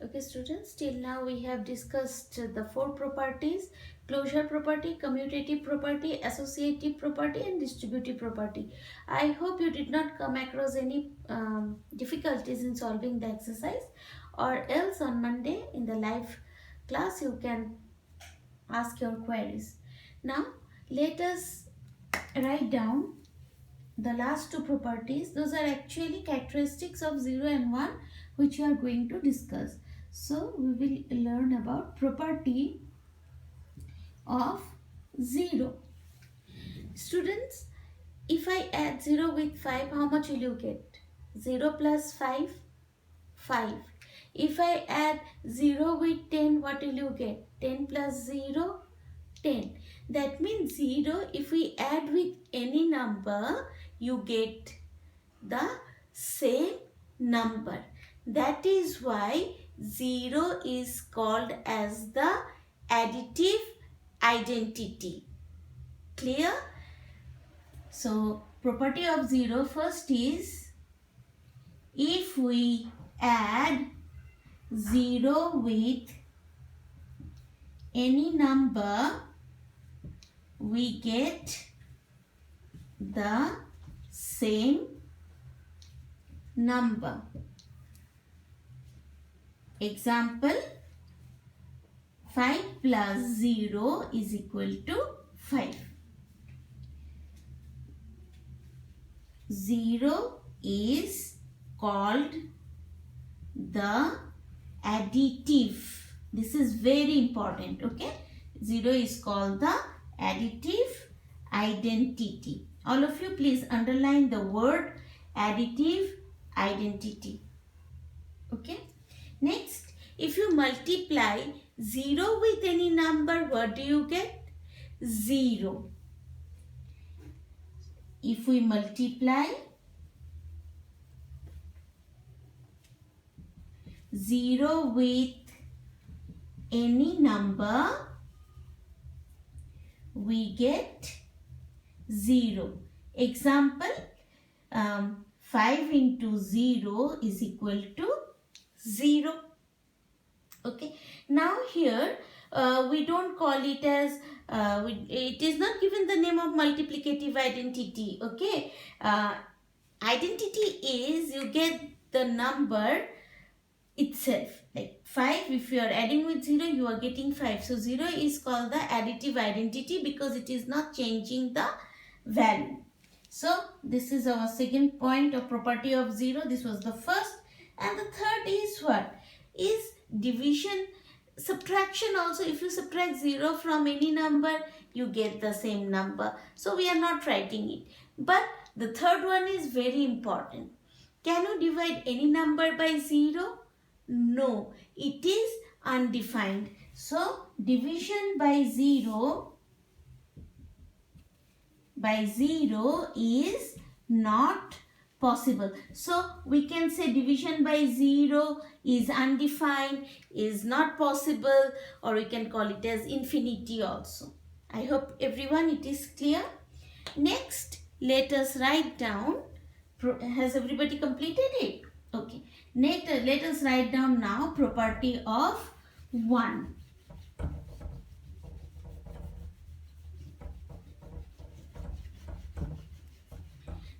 Okay, students, till now we have discussed the four properties: closure property, commutative property, associative property, and distributive property. I hope you did not come across any difficulties in solving the exercise, or else on Monday in the live class you can ask your queries. Now, let us write down the last two properties. Those are actually characteristics of 0 and 1 which we are going to discuss. So we will learn about property of 0. Students, if I add 0 with 5, how much will you get? 0 plus 5, 5. If I add 0 with 10, what will you get? 10 plus 0, 10. That means 0, if we add with any number, you get the same number. That is why 0 is called as the additive identity. Clear? So, property of 0 first is, if we add 0 with any number, we get the same number. Example, 5 plus 0 is equal to 5. 0 is called the additive. This is very important, okay? 0 is called the additive identity. All of you please underline the word additive identity. Okay? Next, if you multiply 0 with any number, what do you get? 0. If we multiply 0 with any number, we get 0. Example, 5 into 0 is equal to 0. Okay. Now here we don't call it as, it is not given the name of multiplicative identity. Okay. Identity is you get the number itself. Like 5, if you are adding with 0, you are getting 5. So 0 is called the additive identity because it is not changing the value. So this is our second point of property of 0. This was the first. And the third is what? Is division, subtraction also. If you subtract 0 from any number, you get the same number. So we are not writing it. But the third one is very important. Can you divide any number by 0? No, it is undefined. So division by 0 is not possible. So we can say division by 0 is undefined, is not possible, or we can call it as infinity also. I hope everyone it is clear. Next, let us write down. Has everybody completed it? Okay. Next, let us write down now property of 1.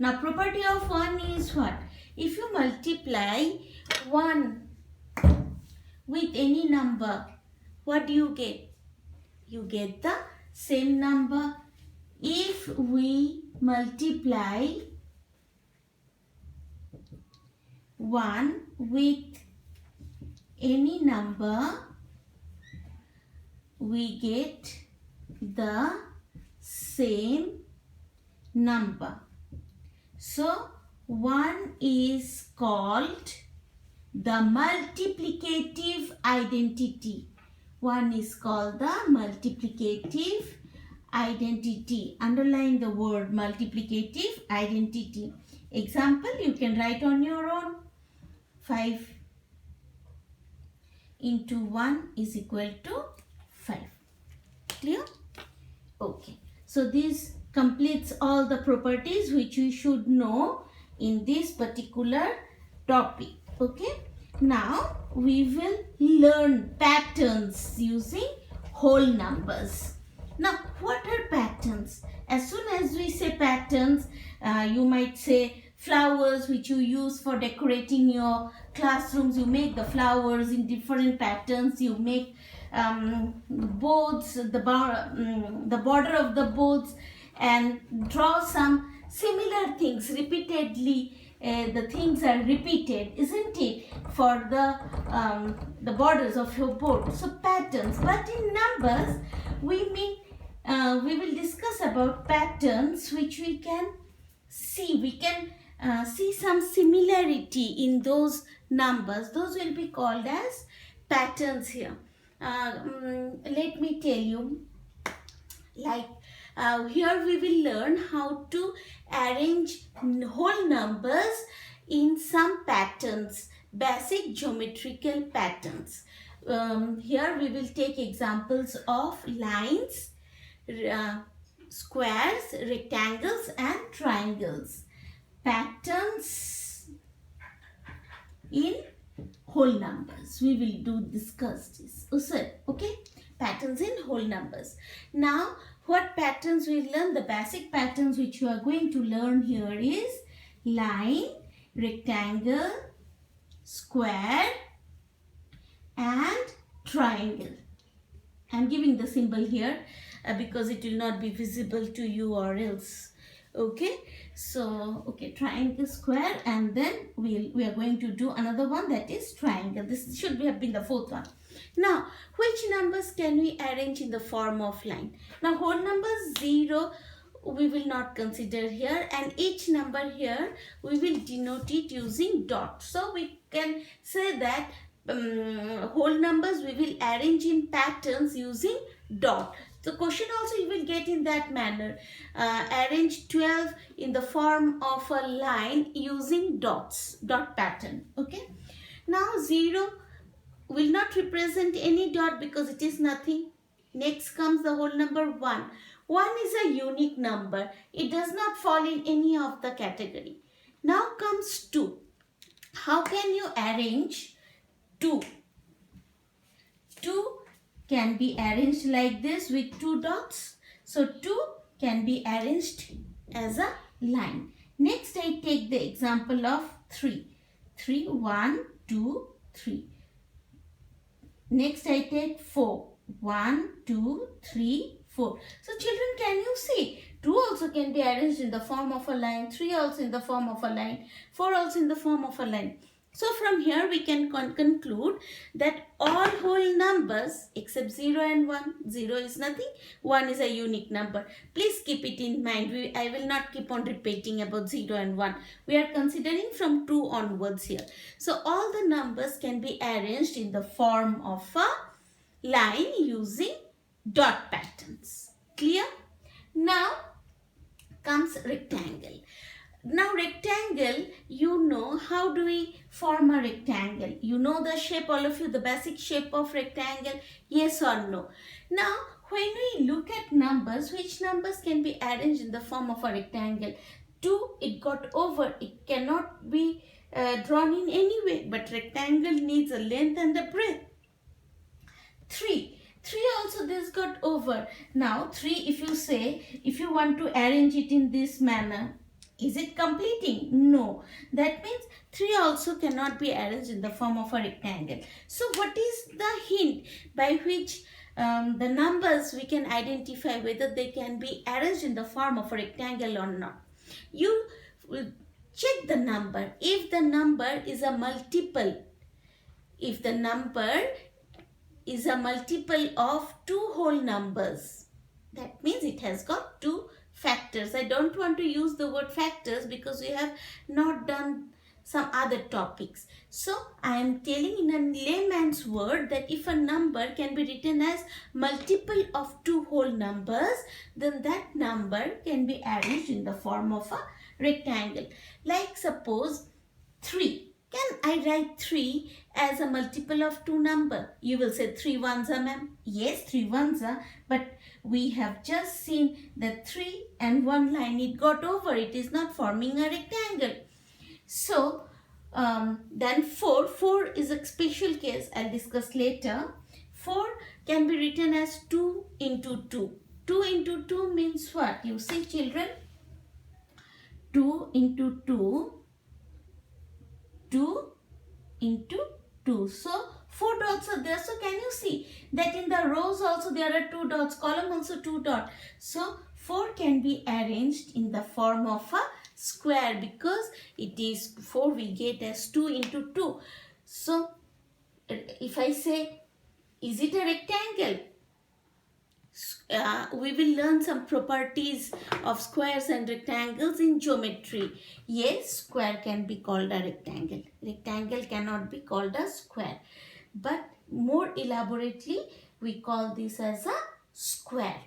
Now, property of 1 is what? If you multiply 1 with any number, what do you get? You get the same number. If we multiply 1 with any number, we get the same number. So 1 is called the multiplicative identity. 1 is called the multiplicative identity. Underline the word multiplicative identity. Example, you can write on your own. 5 into 1 is equal to 5. Clear? Okay. So this completes all the properties which we should know in this particular topic. Okay. Now we will learn patterns using whole numbers. Now, what are patterns? As soon as we say patterns, you might say flowers which you use for decorating your classrooms. You make the flowers in different patterns. You make boards, the border of the boards, and draw some similar things repeatedly. The things are repeated, isn't it, for the borders of your board. So patterns. But in numbers, we will discuss about patterns which we can see. We can see some similarity in those numbers. Those will be called as patterns here. Let me tell you, like here we will learn how to arrange whole numbers in some patterns, basic geometrical patterns. Here we will take examples of lines, squares, rectangles and triangles. Patterns in whole numbers. We will discuss this. Okay? Patterns in whole numbers. Now, what patterns we learn? The basic patterns which you are going to learn here is line, rectangle, square and triangle. I am giving the symbol here because it will not be visible to you or else. Okay, so triangle, square, and then we are going to do another one, that is triangle. This should have been the fourth one. Now, which numbers can we arrange in the form of line? Now, whole numbers 0 we will not consider here, and each number here we will denote it using dot. So we can say that whole numbers we will arrange in patterns using dot. The question also you will get in that manner. Arrange 12 in the form of a line using dots, dot pattern. Okay. Now 0 will not represent any dot because it is nothing. Next comes the whole number 1. 1 is a unique number. It does not fall in any of the category. Now comes 2. How can you arrange 2? 2 can be arranged like this with 2 dots. So 2 can be arranged as a line. Next I take the example of 3. 3, 1, 2, 3. Next I take 4. 1, 2, 3, 4. So children, can you see? 2 also can be arranged in the form of a line. 3 also in the form of a line. 4 also in the form of a line. So from here we can conclude that all whole numbers except 0 and 1. 0 is nothing. 1 is a unique number. Please keep it in mind. I will not keep on repeating about 0 and 1. We are considering from 2 onwards here. So all the numbers can be arranged in the form of a line using dot patterns. Clear? Now comes rectangle. Now rectangle, you know how do we form a rectangle? You know the shape, all of you, the basic shape of rectangle, yes or no? Now when we look at numbers, which numbers can be arranged in the form of a rectangle? 2, it got over, it cannot be drawn in any way, but rectangle needs a length and a breadth. 3 also this got over. Now 3, if you want to arrange it in this manner, is it completing? No. That means 3 also cannot be arranged in the form of a rectangle. So what is the hint by which the numbers we can identify whether they can be arranged in the form of a rectangle or not? You will check the number. If the number is a multiple, if the number is a multiple of 2 whole numbers, that means it has got 2 factors. I don't want to use the word factors because we have not done some other topics. So I am telling in a layman's word that if a number can be written as multiple of 2 whole numbers, then that number can be arranged in the form of a rectangle. Like suppose 3. Can I write 3 as a multiple of 2 number? You will say 3 ones are, ma'am. Yes, 3 ones are. But we have just seen that 3 and 1 line, it got over. It is not forming a rectangle. So Then 4. 4 is a special case, I'll discuss later. 4 can be written as 2 into 2. 2 into 2 means what? You see children? 2 into 2. 2 into 2. So 4 dots are there. So can you see that in the rows also there are 2 dots, column also 2 dots. So 4 can be arranged in the form of a square because it is 4 we get as 2 into 2. So if I say, is it a rectangle? We will learn some properties of squares and rectangles in geometry. Yes, square can be called a rectangle. Rectangle cannot be called a square. But more elaborately, we call this as a square.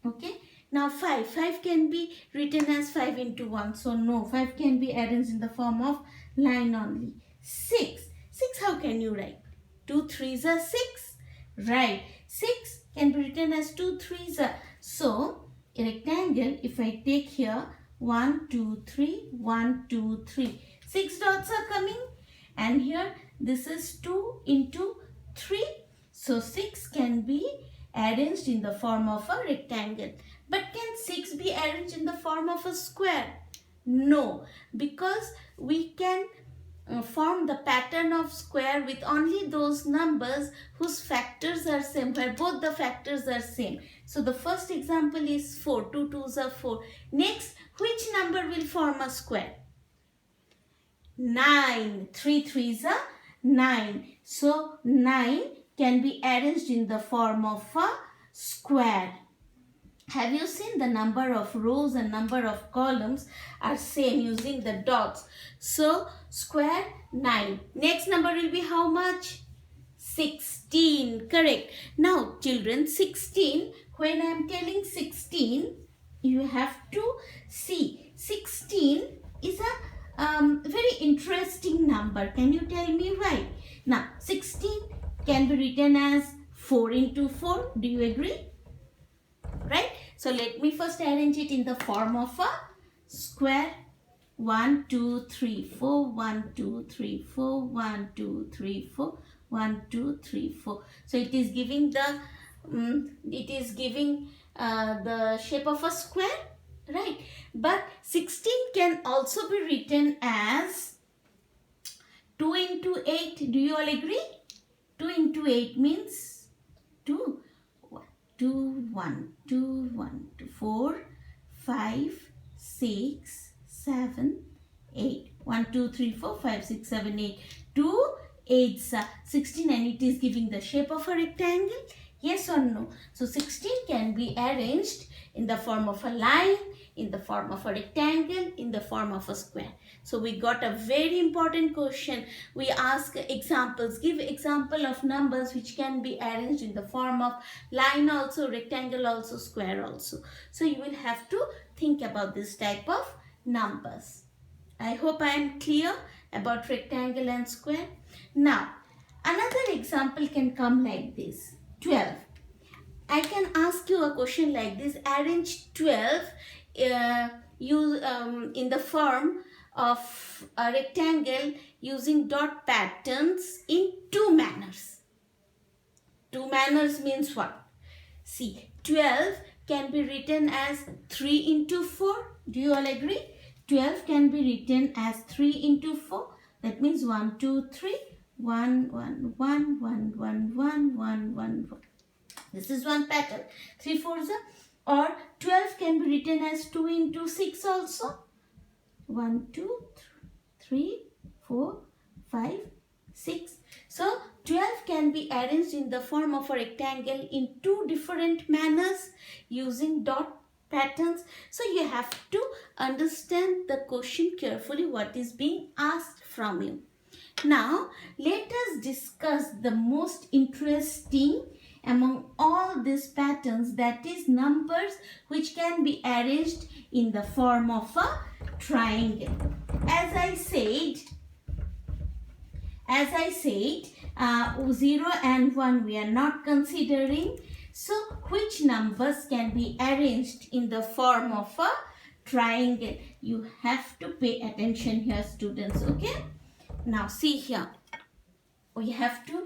Okay. Now 5. 5 can be written as 5 into 1. So no, 5 can be arranged in the form of line only. 6. 6 how can you write? 2 3s are 6. Right. 6 can be written as 2 3s are. So a rectangle, if I take here 1 2 3 1 2 3, 6 dots are coming, and here this is 2 into 3. So 6 can be arranged in the form of a rectangle. But can 6 be arranged in the form of a square? No, because we can form the pattern of square with only those numbers whose factors are same, where both the factors are same. So the first example is 4. 2 2s are 4. Next, which number will form a square? 9. 3 3s are 9. So 9 can be arranged in the form of a square. Have you seen the number of rows and number of columns are same using the dots? So square 9. Next number will be how much? 16. Correct. Now children, 16, when I am telling 16, you have to see 16 is a very interesting number. Can you tell me why? Now 16 can be written as 4 into 4. Do you agree? Right? So let me first arrange it in the form of a square. 1 2 3 4 1 2 3 4 1 2 3 4 1 2 3 4. So it is giving the shape of a square, right? But 16 can also be written as 2 into 8. Do you all agree? 2 into 8 means 2. 2 1 2 1 2 4 5 6 7 8. 1 2 3 4 5 6 7 8. 2 8s are 16, and it is giving the shape of a rectangle. Yes or no? So 16 can be arranged in the form of a line, in the form of a rectangle, in the form of a square. So we got a very important question. We ask examples. Give example of numbers which can be arranged in the form of line also, rectangle also, square also. So you will have to think about this type of numbers. I hope I am clear about rectangle and square. Now, another example can come like this. 12. I can ask you a question like this. Arrange 12 in the form of a rectangle using dot patterns in two manners. Two manners means what? See, 12 can be written as 3 into 4. Do you all agree? 12 can be written as 3 into 4. That means 1, 2, 3. 1, 1, 1, 1, 1, 1, 1, 1. This is one pattern. 3 4s or 12 can be written as 2 into 6 also. 1, 2, 3, 4, 5, 6. So 12 can be arranged in the form of a rectangle in two different manners using dot patterns. So you have to understand the question carefully, what is being asked from you. Now let us discuss the most interesting among all these patterns, that is numbers which can be arranged in the form of a triangle. As I said, 0 and 1 we are not considering. So which numbers can be arranged in the form of a triangle? You have to pay attention here, students, okay? Now see here, we have to